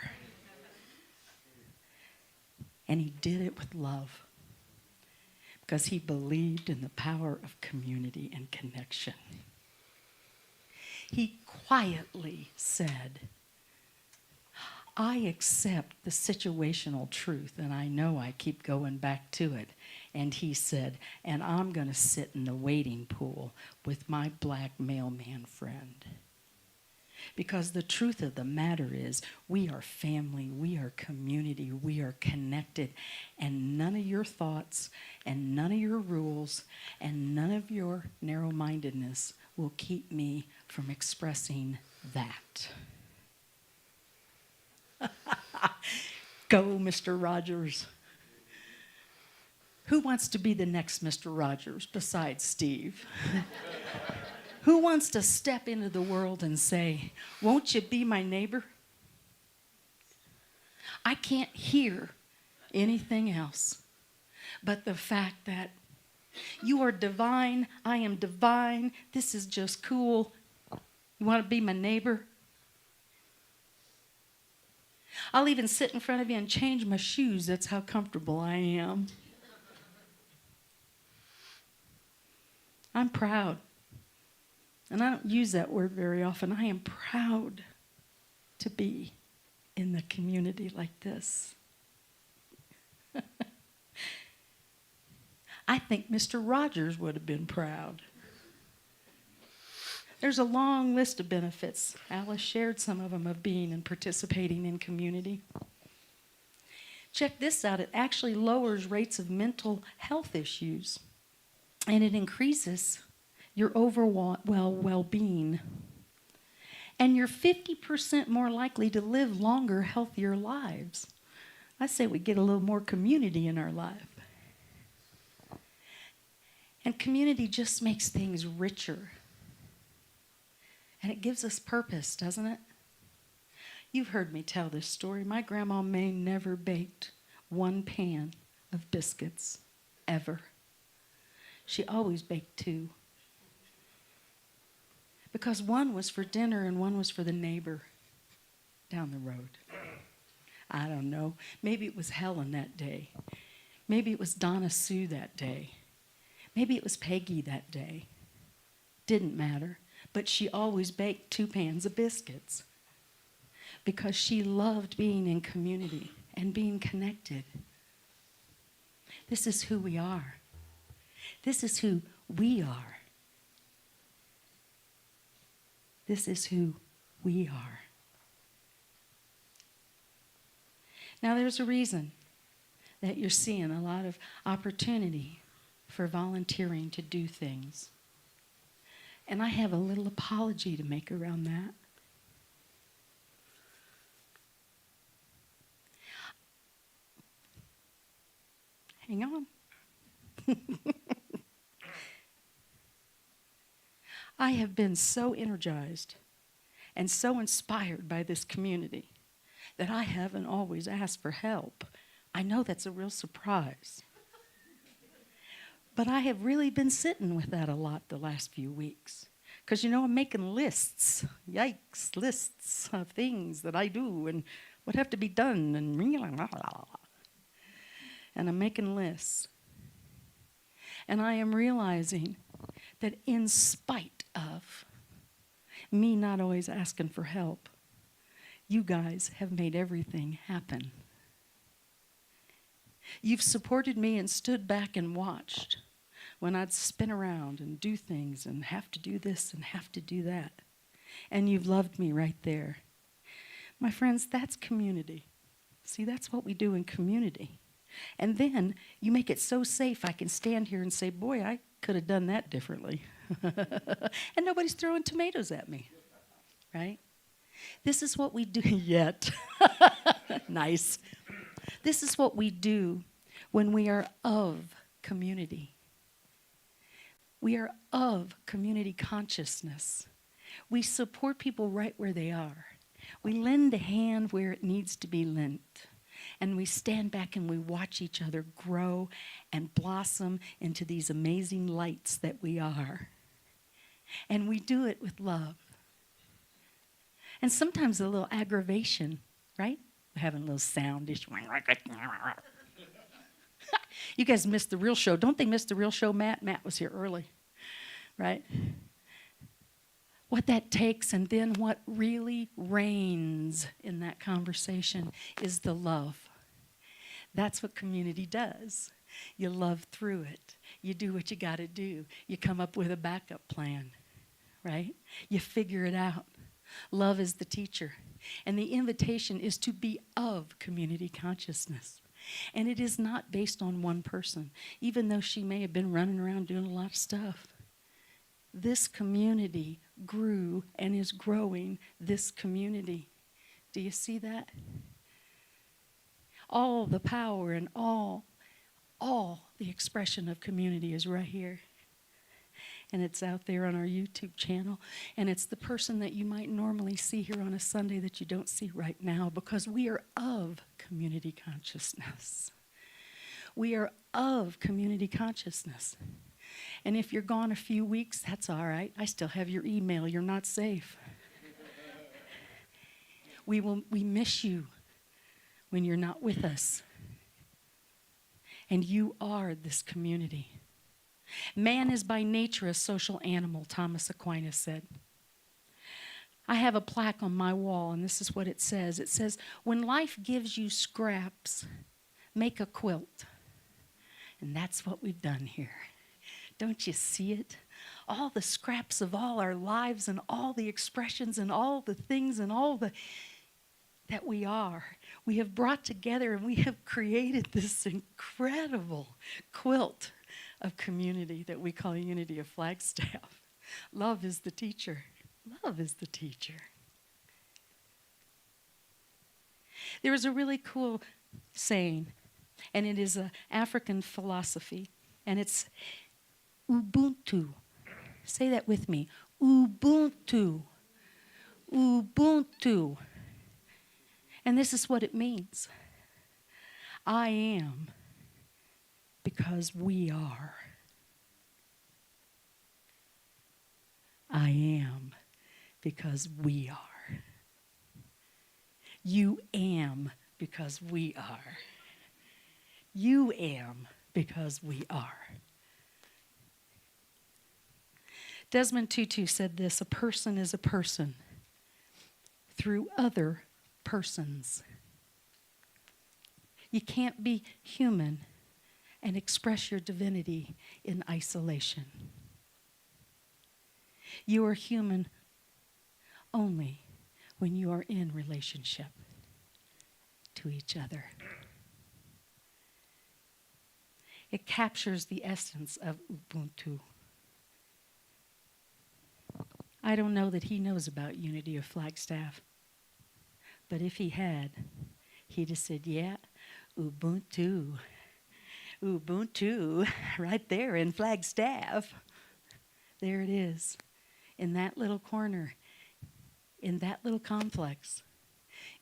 A: And he did it with love because he believed in the power of community and connection. He quietly said, I accept the situational truth, and I know I keep going back to it. And he said, and I'm going to sit in the wading pool with my black mailman friend. Because the truth of the matter is, we are family, we are community, we are connected, and none of your thoughts, and none of your rules, and none of your narrow-mindedness will keep me from expressing that. Go, Mr. Rogers. Who wants to be the next Mr. Rogers besides Steve? Who wants to step into the world and say, won't you be my neighbor? I can't hear anything else but the fact that you are divine, I am divine, this is just cool. You want to be my neighbor? I'll even sit in front of you and change my shoes. That's how comfortable I am. I'm proud. And I don't use that word very often. I am proud to be in the community like this. I think Mr. Rogers would have been proud. There's a long list of benefits. Alice shared some of them of being and participating in community. Check this out. It actually lowers rates of mental health issues, and it increases your overall well-being. And you're 50% more likely to live longer, healthier lives. I say we get a little more community in our life. And community just makes things richer. And it gives us purpose, doesn't it? You've heard me tell this story. My grandma May never baked one pan of biscuits, ever. She always baked two. Because one was for dinner and one was for the neighbor down the road. I don't know. Maybe it was Helen that day. Maybe it was Donna Sue that day. Maybe it was Peggy that day. Didn't matter. But she always baked 2 pans of biscuits because she loved being in community and being connected. This is who we are. This is who we are. This is who we are. Now, there's a reason that you're seeing a lot of opportunity for volunteering to do things. And I have a little apology to make around that. Hang on. I have been so energized and so inspired by this community that I haven't always asked for help.
P: I know that's a real surprise. But I have really been sitting with that a lot the last few weeks. Because, you know, I'm making lists. Yikes, lists of things that I do and what have to be done. And I'm making lists. And I am realizing that in spite of me not always asking for help, you guys have made everything happen. You've supported me and stood back and watched when I'd spin around and do things and have to do this and have to do that. And you've loved me right there. My friends, that's community. See, that's what we do in community. And then you make it so safe I can stand here and say, boy, I could have done that differently. And nobody's throwing tomatoes at me, right? This is what we do yet. Nice. This is what we do when we are of community. We are of community consciousness. We support people right where they are. We lend a hand where it needs to be lent. And we stand back and we watch each other grow and blossom into these amazing lights that we are. And we do it with love. And sometimes a little aggravation, right? We're having a little soundish. You guys missed the real show. Don't they miss the real show, Matt? Matt was here early, right? What that takes and then what really reigns in that conversation is the love. That's what community does. You love through it. You do what you got to do. You come up with a backup plan, right? You figure it out. Love is the teacher. And the invitation is to be of community consciousness. And it is not based on one person, even though she may have been running around doing a lot of stuff. This community grew and is growing this community. Do you see that? All the power and all the expression of community is right here. And it's out there on our YouTube channel. And it's the person that you might normally see here on a Sunday that you don't see right now because we are of community consciousness. We are of community consciousness. And if you're gone a few weeks, that's all right. I still have your email. You're not safe. We miss you when you're not with us. And you are this community. Man is by nature a social animal, Thomas Aquinas said. I have a plaque on my wall, and this is what it says. It says, when life gives you scraps, make a quilt. And that's what we've done here. Don't you see it? All the scraps of all our lives and all the expressions and all the things and all the that we are. We have brought together and we have created this incredible quilt of community that we call Unity of Flagstaff. Love is the teacher. Love is the teacher. There is a really cool saying, and it is an African philosophy, and it's Ubuntu. Say that with me. Ubuntu. Ubuntu. And this is what it means. I am because we are. I am because we are. You am because we are. You am because we are. Desmond Tutu said this, a person is a person through other persons. You can't be human and express your divinity in isolation. You are human only when you are in relationship to each other. It captures the essence of Ubuntu. I don't know that he knows about Unity of Flagstaff, but if he had, he'd have said, yeah, Ubuntu. Ubuntu, right there in Flagstaff. There it is, in that little corner, in that little complex.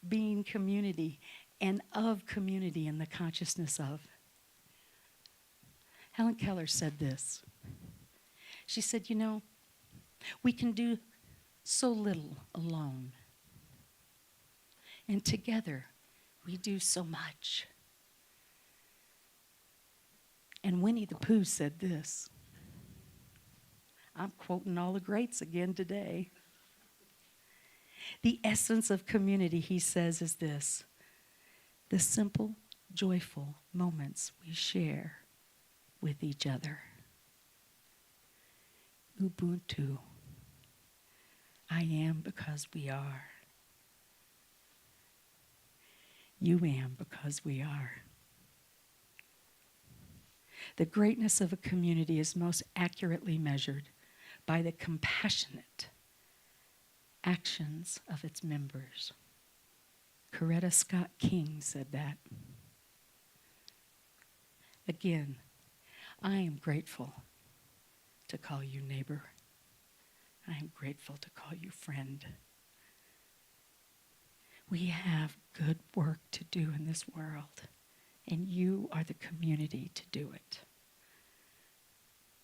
P: being community and of community and the consciousness of. Helen Keller said this. She said, you know, we can do so little alone. And together, we do so much. And Winnie the Pooh said this. I'm quoting all the greats again today. The essence of community, he says, is this: the simple, joyful moments we share with each other. Ubuntu. I am because we are. You am because we are. The greatness of a community is most accurately measured by the compassionate actions of its members. Coretta Scott King said that. Again, I am grateful to call you neighbor. I am grateful to call you friend. We have good work to do in this world, and you are the community to do it.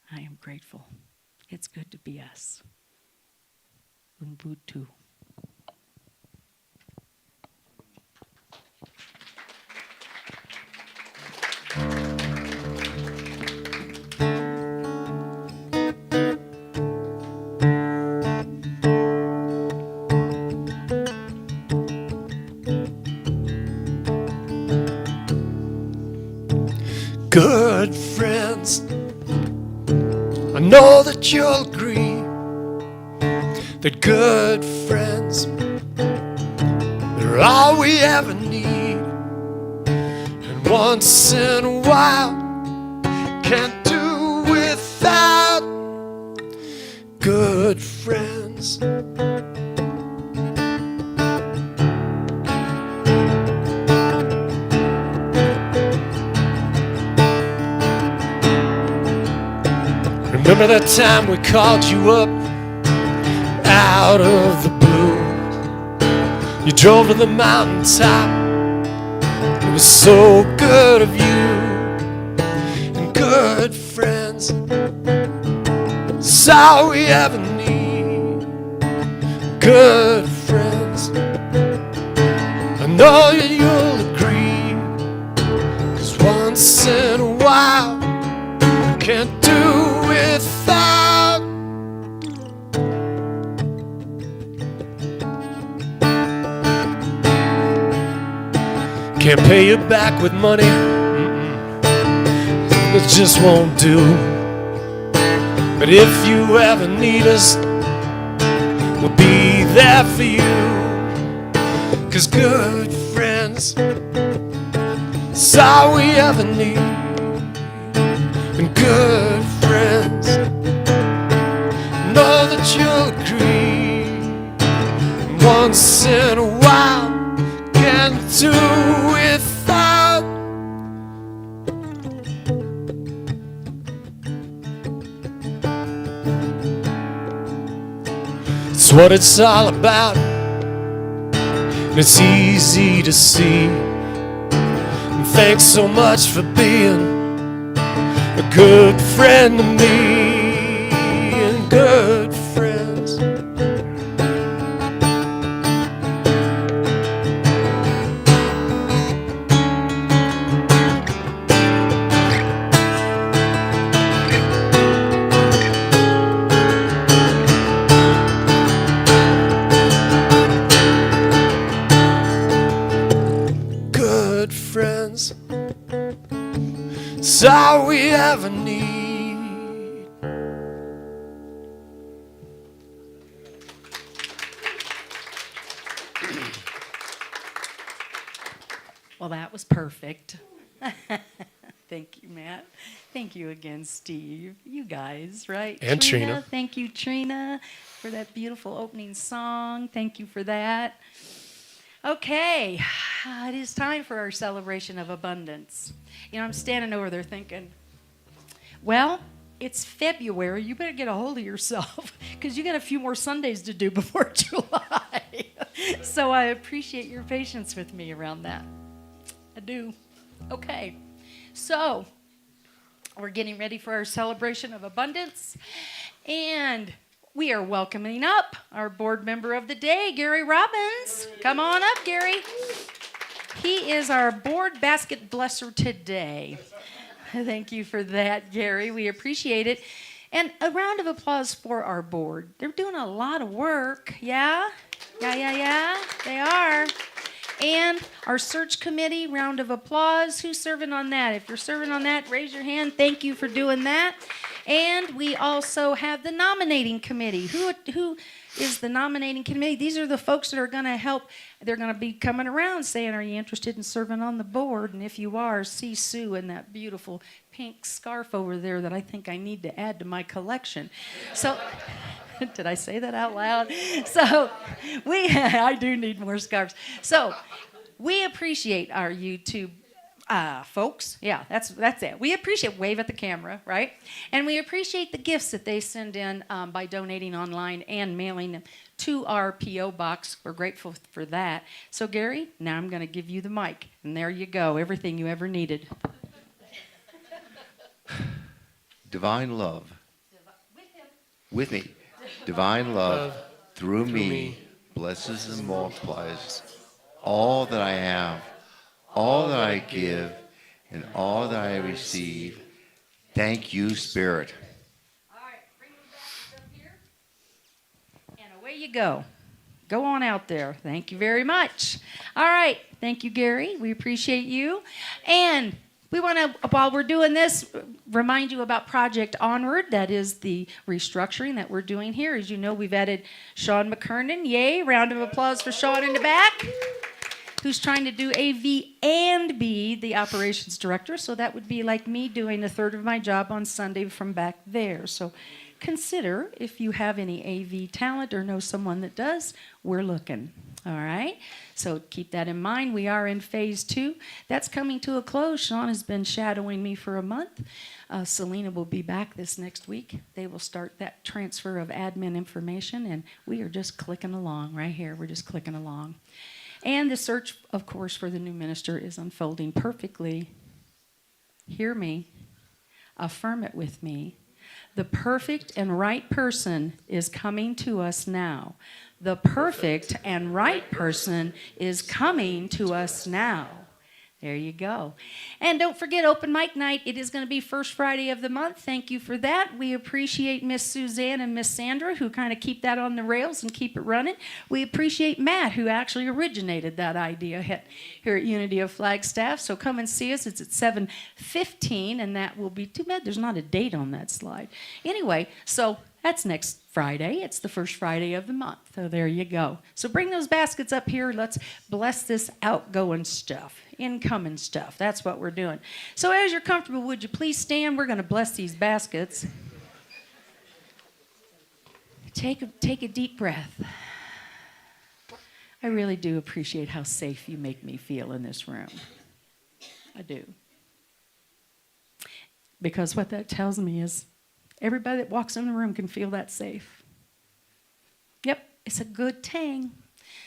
P: I am grateful. It's good to be us. Ubuntu.
B: Good friends, I know that you'll agree that good friends, they're all we ever need. And once in a while, can't do without good friends. Remember that time we called you up out of the blue? You drove to the mountaintop. It was so good of you. And good friends, it's all we ever need. Good friends, I know you'll agree, 'cause once in a while, can't do without. Can't pay you back with money, it just won't do. But if you ever need us, we'll be there for you. 'Cause good friends, it's all we ever need. And good friends, know that you'll agree. Once in a while, can't do without. It's what it's all about, and it's easy to see. And thanks so much for being a good friend to me. And good friends, good friends, it's all we ever need.
P: Well, that was perfect. Thank you, Matt. Thank you again, Steve. You guys, right?
B: And Trina.
P: Thank you, Trina, for that beautiful opening song. Thank you for that. Okay, it is time for our celebration of abundance. You know, I'm standing over there thinking, well, It's February. You better get a hold of yourself because you got a few more Sundays to do before July. So I appreciate your patience with me around that. I do. Okay. So we're getting ready for our celebration of abundance. And we are welcoming up our board member of the day, Gary Robbins. Come on up, Gary. He is our board basket blesser today. Thank you for that, Gary. We appreciate it. And a round of applause for our board. They're doing a lot of work. Yeah? Yeah. They are. And our search committee, round of applause. Who's serving on that? If you're serving on that, raise your hand. Thank you for doing that. And we also have the nominating committee. Who is the nominating committee? These are the folks that are going to help. They're going to be coming around saying, are you interested in serving on the board? And if you are, see Sue in that beautiful pink scarf over there that I think I need to add to my collection. So, did I say that out loud? So, I do need more scarves. So, we appreciate our YouTube folks. Yeah, that's it. We appreciate, wave at the camera, right? And we appreciate the gifts that they send in by donating online and mailing them to our P.O. box. We're grateful for that. So, Gary, now I'm going to give you the mic. And there you go, everything you ever needed.
Q: Divine love. With me. Divine love through me blesses and multiplies all that I have, all that I give, and all that I receive. Thank you, Spirit.
P: All right, bring those baskets up here. And away you go. Go on out there. Thank you very much. All right. Thank you, Gary. We appreciate you. And we want to, while we're doing this, remind you about Project Onward. That is the restructuring that we're doing here. As you know, we've added Sean McKernan. Yay. Round of applause for Sean in the back, who's trying to do AV and be the operations director. So that would be like me doing a third of my job on Sunday from back there. So consider if you have any AV talent or know someone that does, we're looking. All right? So keep that in mind. We are in phase 2. That's coming to a close. Sean has been shadowing me for a month. Selena will be back this next week. They will start that transfer of admin information, and we are just clicking along right here. We're just clicking along. And the search, of course, for the new minister is unfolding perfectly. Hear me. Affirm it with me. The perfect and right person is coming to us now. The perfect and right person is coming to us now. There you go. And don't forget open mic night. It is going to be first Friday of the month. Thank you for that. We appreciate Miss Suzanne and Miss Sandra who kind of keep that on the rails and keep it running. We appreciate Matt who actually originated that idea here at Unity of Flagstaff. So come and see us. It's at 7:15 and that will be too bad there's not a date on that slide. Anyway, so that's next Friday. It's the first Friday of the month. So there you go. So bring those baskets up here. Let's bless this outgoing stuff, incoming stuff. That's what we're doing. So as you're comfortable, would you please stand? We're going to bless these baskets. Take a deep breath. I really do appreciate how safe you make me feel in this room. I do. Because what that tells me is everybody that walks in the room can feel that safe. Yep, it's a good thing.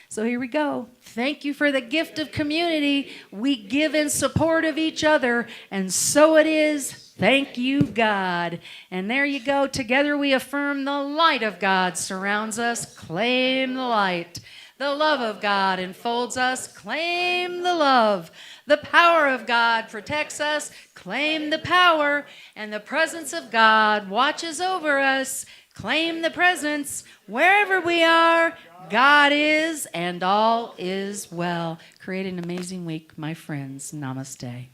P: So here we go. Thank you for the gift of community. We give in support of each other, and so it is. Thank you, God. And there you go. Together we affirm the light of God surrounds us. Claim the light. The love of God enfolds us. Claim the love. The power of God protects us. Claim the power. And the presence of God watches over us. Claim the presence. Wherever we are, God is, and all is well. Create an amazing week, my friends. Namaste.